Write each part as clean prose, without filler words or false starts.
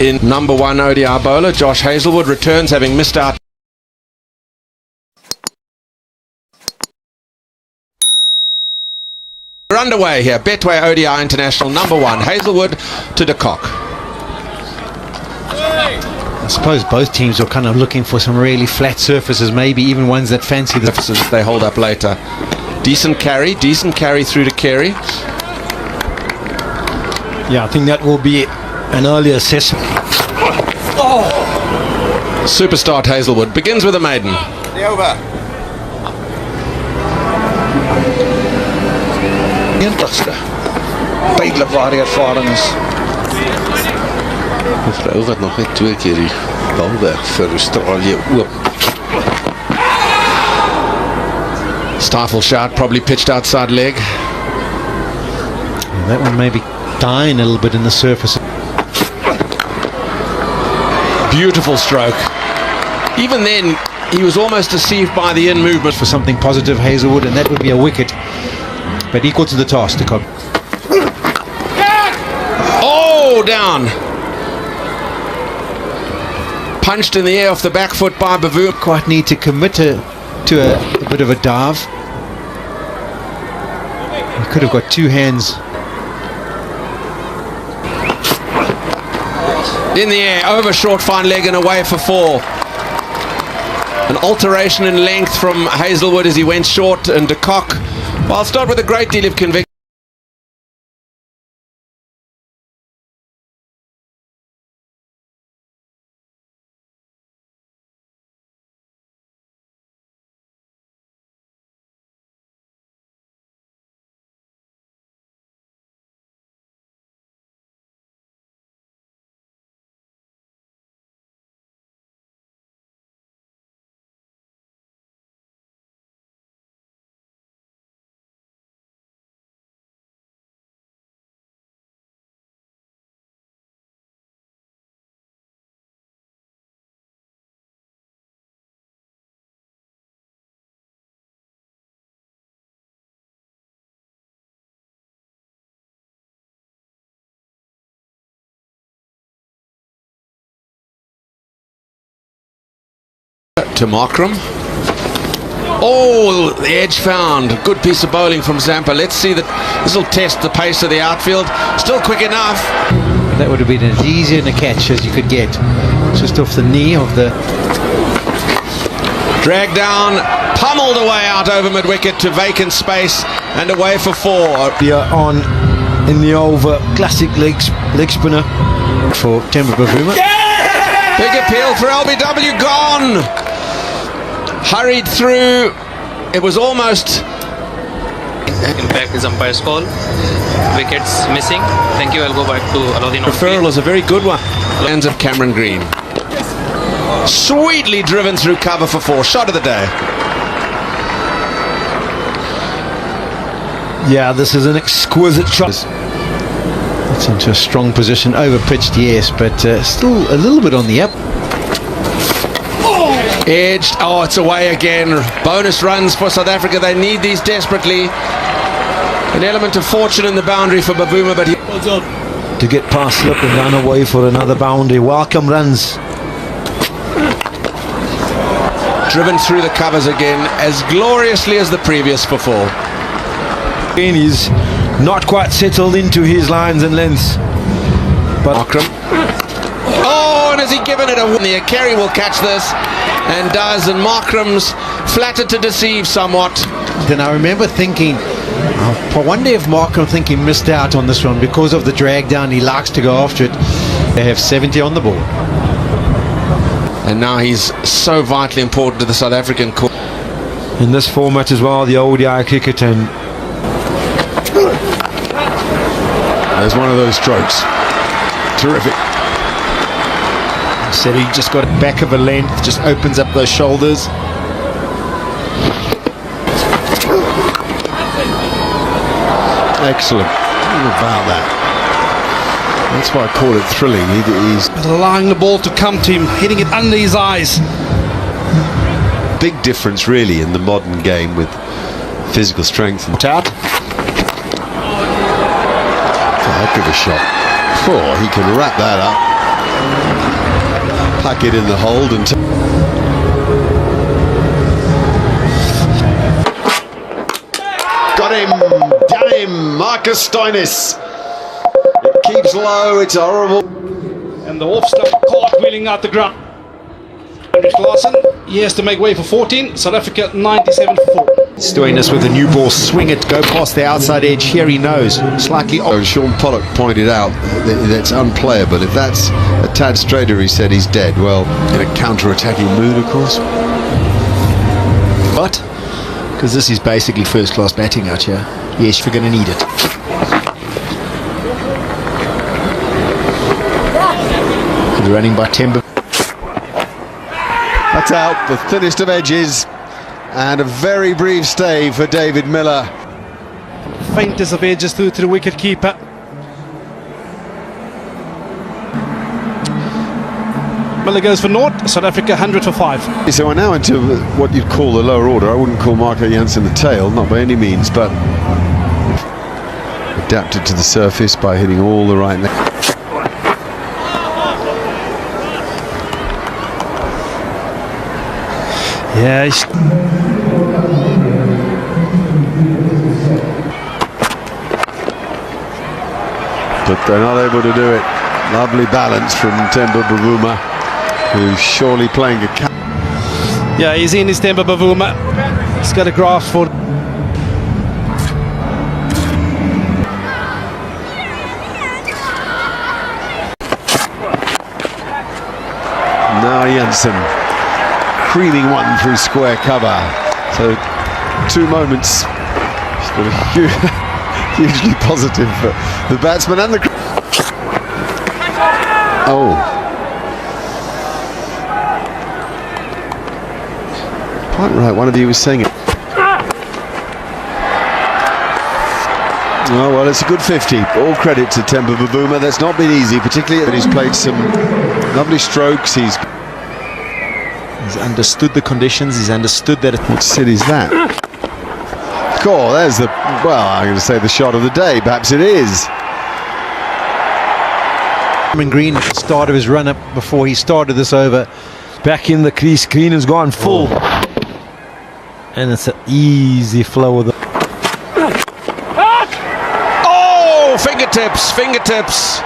In number 1 ODI bowler, Josh Hazlewood returns having missed out. We're underway here. Betway ODI International number 1, Hazlewood to de Kock. I suppose both teams are kind of looking for some really flat surfaces, maybe even ones that fancy the surfaces they hold up later. Decent carry through to Carey. Yeah, I think that will be an early assessment. Superstar Hazlewood begins with a maiden. The over. 90ste. Duidelik waar die ervaring is. Mevrou wat nog net 2 keer die bal weg vir Australië oop. Stifle shot, probably pitched outside leg. That one may be dying a little bit in the surface. Beautiful stroke. Even then, he was almost deceived by the in movement. For something positive, Hazlewood, and that would be a wicket. But equal to the task, de Kock. Oh, down. Punched in the air off the back foot by Bavoom. Quite need to commit to a bit of a dive. He could have got 2 hands. In the air, over short fine leg and away for 4. An alteration in length from Hazlewood as he went short, and de Kock, while not with a great deal of conviction. To Markram. Oh, the edge found. Good piece of bowling from Zampa. Let's see that. This will test the pace of the outfield. Still quick enough. That would have been as easy in a catch as you could get. Just off the knee of the... Dragged down, pummeled away out over mid-wicket to vacant space and away for 4. Here on in the over, classic leg spinner for Temba Bavuma. Big appeal for LBW, gone. Hurried through. It was almost. Impact is umpire's call. Wickets missing. Thank you. I'll go back to Alauddin. Referral is a very good one. Hands of Cameron Green. Sweetly driven through cover for 4. Shot of the day. Yeah, this is an exquisite shot. It's into a strong position, over pitched, yes, but still a little bit on the up. Edged. Oh, it's away again. Bonus runs for South Africa. They need these desperately. An element of fortune in the boundary for Bavuma, but he... To get past slip and run away for another boundary. Welcome runs. Driven through the covers again, as gloriously as the previous before. And he's not quite settled into his lines and lengths. But Markram. Oh, and has he given it a... The Carey will catch this, and does, and Markram's flattered to deceive somewhat. Then I remember thinking, I wonder if Markram he missed out on this one because of the drag down. He likes to go after it. They have 70 on the board. And now he's so vitally important to the South African court. In this format as well, the ODI cricket, and there's one of those strokes. Terrific. Said he just got back of a length, just opens up those shoulders. Excellent. What about that? That's why I call it thrilling. He's allowing the ball to come to him, hitting it under his eyes. big difference really in the modern game with physical strength and out. Heck of a shot. Oh, he can wrap that up. wicket in the hold and got him, done him, Marcus Stoinis. It keeps low, it's horrible. And the off-slip cartwheeling out the ground. Henrik Larsson, he has to make way for 14. South Africa 97 for 4. Stoinis with a new ball, swing it, go past the outside edge. Here he knows, slightly off. Oh, Sean Pollock pointed out that's unplayable. If that's a tad straighter, he said he's dead. Well, in a counter-attacking mood, of course. But, because this is basically first-class batting out here. Yes, we're going to need it. Good running by Temba. That's out, the thinnest of edges, and a very brief stay for David Miller. Faintest of edges through to the wicket keeper. Miller goes for naught. South Africa 100 for 5. So we're now into what you'd call the lower order. I wouldn't call Marco Jansen the tail, not by any means, but adapted to the surface by hitting all the right. Yeah, but they're not able to do it. Lovely balance from Temba Bavuma, who's surely playing a yeah, he's in his Temba Bavuma. He's got a grasp for. Now Jansen creaming one through square cover. So 2 moments, sort of hugely positive for the batsman and the. Oh. Quite right, one of you was saying it. Oh, well, it's a good 50. All credit to Temba Bavuma. That's not been easy, particularly that he's played some lovely strokes. He's understood the conditions, he's understood that. What sit is that? Cool, there's the, well, I'm going to say the shot of the day. Perhaps it is. Green at the start of his run-up before he started this over. Back in the crease, Green has gone full. And it's an easy flow of the... Oh, fingertips.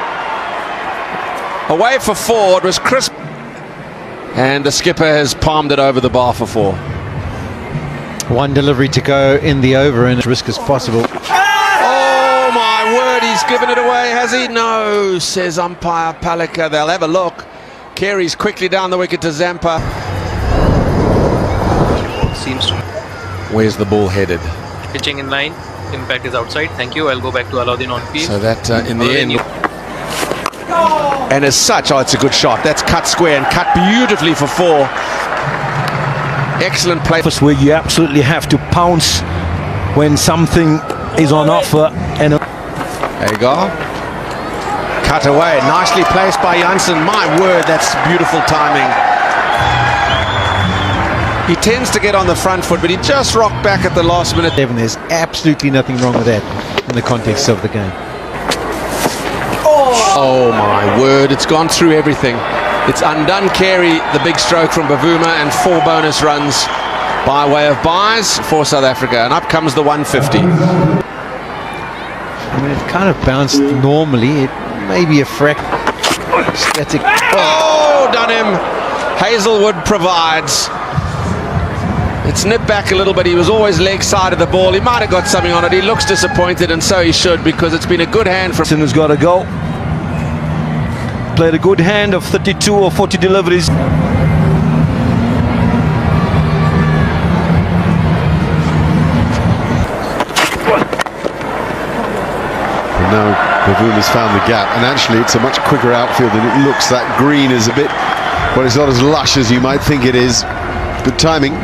Away for 4, it was crisp. And the skipper has palmed it over the bar for 4. One delivery to go in the over and as risk as possible. Oh my word, he's given it away, has he? No, says umpire Palika. They'll have a look. Carey's quickly down the wicket to Zampa. Seems to. Where's the ball headed? Pitching in line. Impact is outside. Thank you. I'll go back to Alauddin on field. So that in the end. And as such, oh, it's a good shot. That's cut square and cut beautifully for 4. Excellent play. Where you absolutely have to pounce when something is on offer. And there you go. Cut away. Nicely placed by Jansen. My word, that's beautiful timing. He tends to get on the front foot, but he just rocked back at the last minute. There's absolutely nothing wrong with that in the context of the game. Oh my word, it's gone through everything. It's undone Carey, the big stroke from Bavuma, and 4 bonus runs by way of buys for South Africa. And up comes the 150. I mean, it kind of bounced normally. It may be a static. Oh, done him. Hazelwood provides. It's nipped back a little bit. He was always leg side of the ball. He might have got something on it. He looks disappointed, and so he should, because it's been a good hand from. has got a go. Played a good hand of 32 or 40 deliveries. And now Bavuma's found the gap, and actually it's a much quicker outfield than it looks. That green is a bit, well, it's not as lush as you might think it is. Good timing.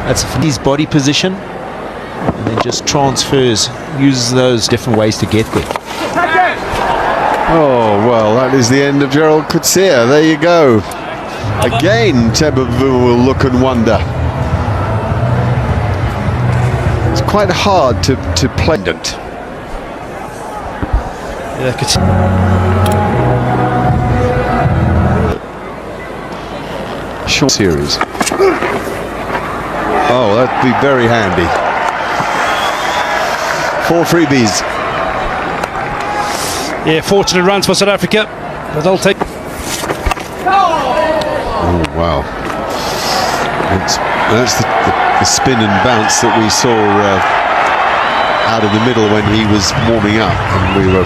That's his body position, and then just transfers, uses those different ways to get there. Oh, well, that is the end of Gerald Coetzee. There you go. Again, Temba Bavuma will look and wonder. It's quite hard to play. short series. Oh, that'd be very handy. 4 freebies. Yeah, fortunate runs for South Africa, but they'll take. Oh, wow. That's the spin and bounce that we saw out of the middle when he was warming up, and we were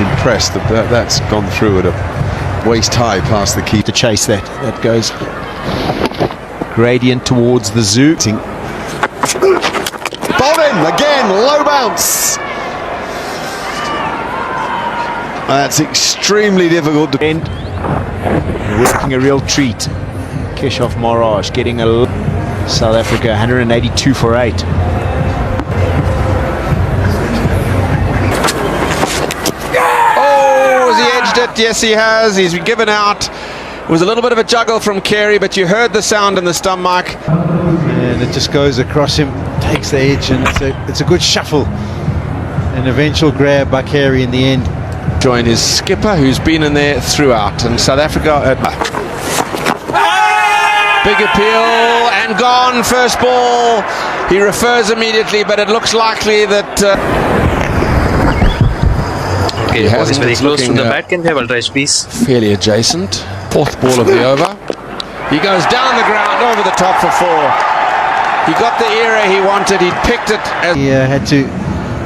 impressed that's gone through at a waist high past the key. To chase that. That goes gradient towards the zoo. Bowled in again, low bounce. That's extremely difficult to End. Working a real treat. Keshoff Mirage getting a South Africa 182 for 8. Oh, has he edged it? Yes, he has. He's given out. It was a little bit of a juggle from Carey, but you heard the sound in the stump mic. And it just goes across him, takes the edge, and it's a good shuffle. An eventual grab by Carey in the end. Join his skipper, who's been in there throughout. And South Africa big appeal and gone. First ball. He refers immediately, but it looks likely that. Okay, the ball is very close to the bat. Can we have a try, please? Fairly adjacent. Fourth ball of the over. He goes down the ground over the top for 4. He got the era he wanted. He picked it. He had to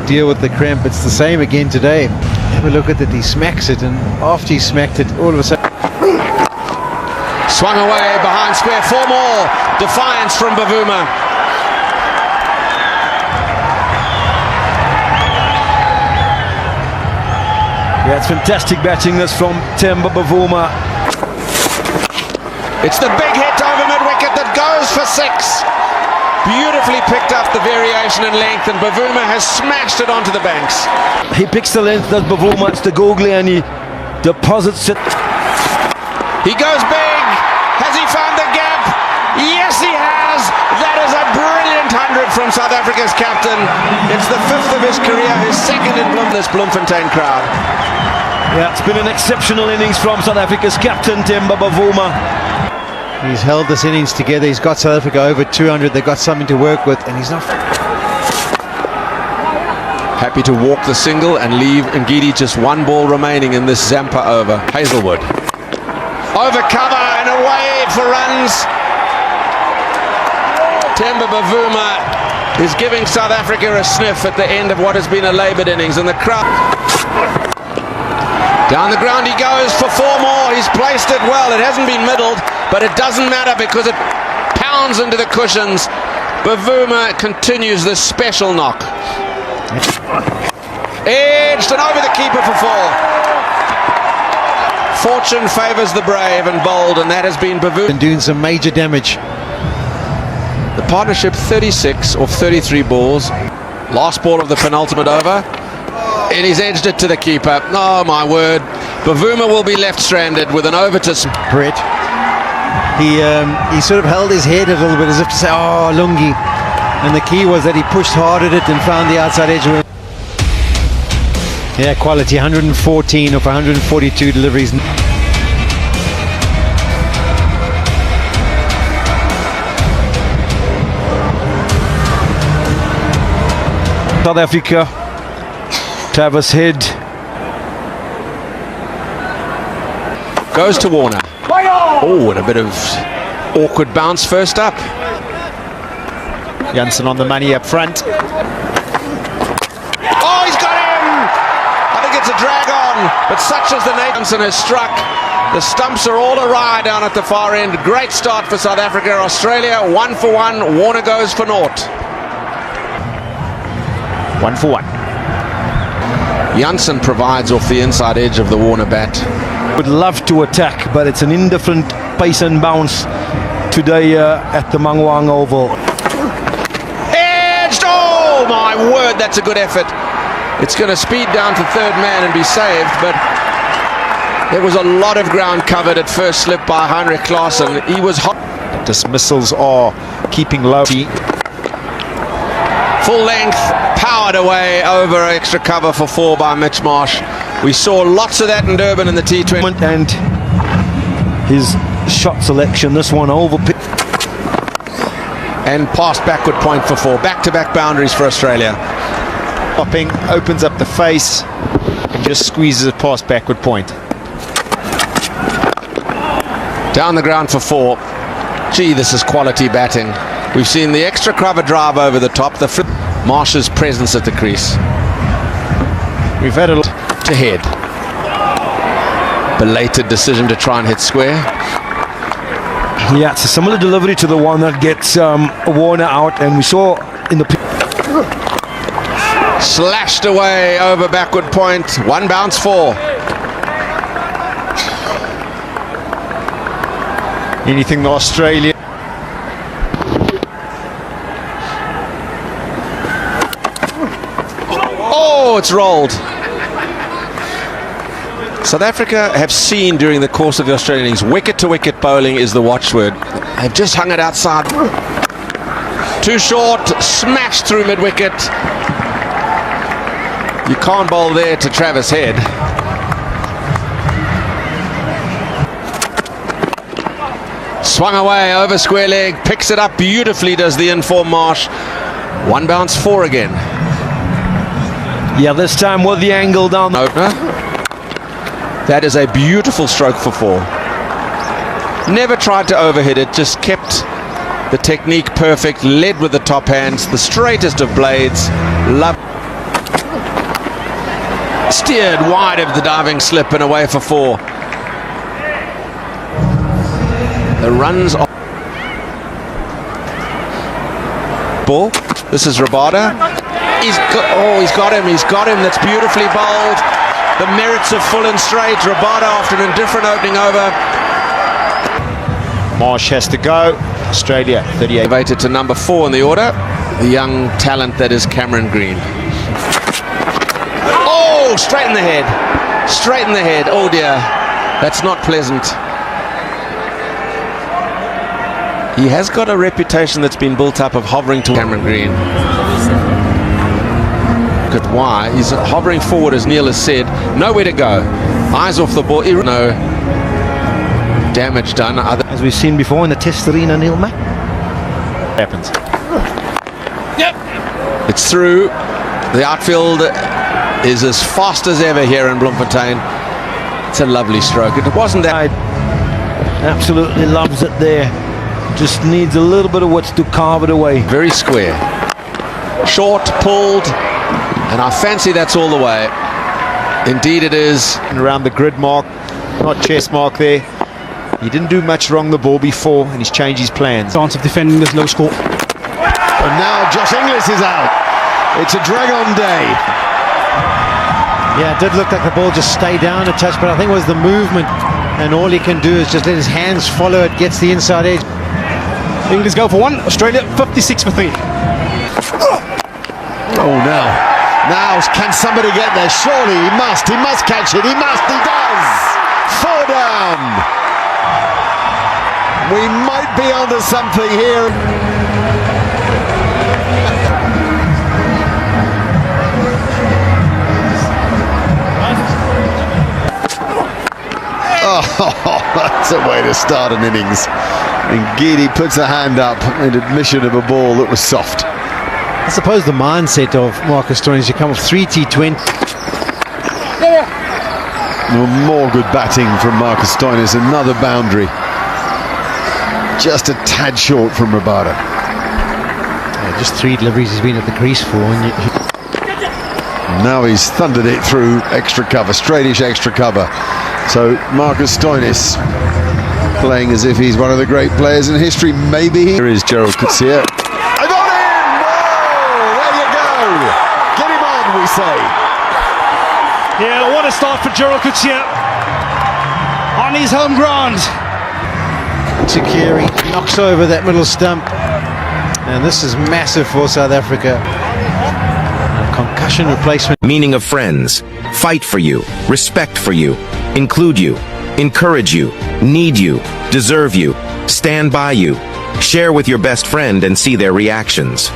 deal with the cramp. It's the same again today. Have a look at it. He smacks it, and after he smacked it, all of a sudden. Swung away behind square. 4 more. Defiance from Bavuma. Yeah, it's fantastic batting this from Temba Bavuma. It's the big hit over mid-wicket that goes for 6. Beautifully picked up the variation in length, and Bavuma has smashed it onto the banks. He picks the length, does Bavuma, it's the googly, and he deposits it. He goes big. Has he found the gap? Yes, he has. That is a brilliant 100 from South Africa's captain. It's the 5th of his career, his 2nd in this Bloemfontein crowd. Yeah, it's been an exceptional innings from South Africa's captain, Temba Bavuma. He's held this innings together. He's got South Africa over 200. They've got something to work with, and he's not. Happy to walk the single and leave Ngidi just 1 ball remaining in this Zampa over. Hazelwood. Over cover and away for runs. Temba Bavuma is giving South Africa a sniff at the end of what has been a laboured innings, and the crowd. Down the ground he goes for 4 more. He's placed it well. It hasn't been middled, but it doesn't matter because it pounds into the cushions. Bavuma continues this special knock. Edged and over the keeper for 4. Fortune favours the brave and bold, and that has been Bavuma. And doing some major damage. The partnership 36 off 33 balls. Last ball of the penultimate over. And he's edged it to the keeper. Oh my word. Bavuma will be left stranded with an over to Brett. He sort of held his head a little bit as if to say, oh, Lungi. And the key was that he pushed hard at it and found the outside edge. Yeah, quality. 114 of 142 deliveries. South Africa to have us head. goes to Warner. Oh, and a bit of awkward bounce first up. Jansen on the money up front. Oh, he's got him! I think it's a drag on, but such as the Jansen has struck. The stumps are all awry down at the far end. Great start for South Africa. Australia 1 for 1. Warner goes for naught. 1 for 1. Jansen provides off the inside edge of the Warner bat. Would love to attack, but it's an indifferent pace and bounce today at the Mangwang Oval. Edged! Oh my word, that's a good effort. It's going to speed down to third man and be saved, but there was a lot of ground covered at first slip by Heinrich Klaassen. He was hot. Dismissals are keeping low. Full length, powered away over extra cover for 4 by Mitch Marsh. We saw lots of that in Durban in the T20. And his shot selection. This one over. And past backward point for 4. Back-to-back boundaries for Australia. Popping, opens up the face and just squeezes it past backward point. Down the ground for 4. Gee, this is quality batting. We've seen the extra cover drive over the top. Marsh's presence at the crease. We've had a To head. Belated decision to try and hit square. Yeah, it's a similar delivery to the one that gets Warner out, and we saw in the. Slashed away over backward point. 1 bounce 4. anything the Australia. Oh, it's rolled. South Africa have seen during the course of the Australian innings, wicket-to-wicket bowling is the watchword. They've just hung it outside. Too short, smashed through mid-wicket. You can't bowl there to Travis Head. Swung away over square leg, picks it up beautifully, does the informed Marsh. 1 bounce 4 again. Yeah, this time with the angle down the Opener. That is a beautiful stroke for 4. Never tried to overhit it, just kept the technique perfect, led with the top hands, the straightest of blades. Steered wide of the diving slip and away for 4. The runs off. Ball. This is Rabada. He's got him. That's beautifully bowled. The merits of full and straight. Rabada after an indifferent opening over. Marsh has to go. Australia 38. Elevated to number 4 in the order. The young talent that is Cameron Green. Oh, straight in the head. Straight in the head. Oh dear. That's not pleasant. He has got a reputation that's been built up of hovering to Cameron Green. Look at why. He's hovering forward, as Neil has said. Nowhere to go. Eyes off the ball. No damage done. as we've seen before in the Test arena, Neil Mack. Happens. It's through. The outfield is as fast as ever here in Bloemfontein. It's a lovely stroke. It wasn't that. Absolutely loves it there. Just needs a little bit of width to carve it away. Very square. Short, pulled, and I fancy that's all the way. Indeed it is. And around the grid mark, not chest mark there. He didn't do much wrong the ball before, and he's changed his plans. Chance of defending this low score. And now Josh Inglis is out. It's a drag-on day. Yeah, it did look like the ball just stayed down a touch, but I think it was the movement, and all he can do is just let his hands follow it, gets the inside edge. England go for 1. Australia 56 for 3. Oh, now can somebody get there? Surely he must catch it. He does. 4 down. We might be onto something here. Oh, that's a way to start an innings. And Giddy puts a hand up in admission of a ball that was soft. I suppose the mindset of Marcus Stoinis, you come off 3 T20. More good batting from Marcus Stoinis, another boundary. Just a tad short from Rabada. Yeah, just 3 deliveries he's been at the crease for. And now he's thundered it through extra cover, straightish extra cover. So Marcus Stoinis playing as if he's one of the great players in history. Maybe here is Gerald Coetzee. I got him! Whoa! There you go! Get him on, we say. Yeah, what a start for Gerald Coetzee on his home ground. Takiri knocks over that middle stump, and this is massive for South Africa. A concussion replacement. Meaning of friends. Fight for you. Respect for you. Include you. Encourage you. Need you. Deserve you. Stand by you. Share with your best friend and see their reactions.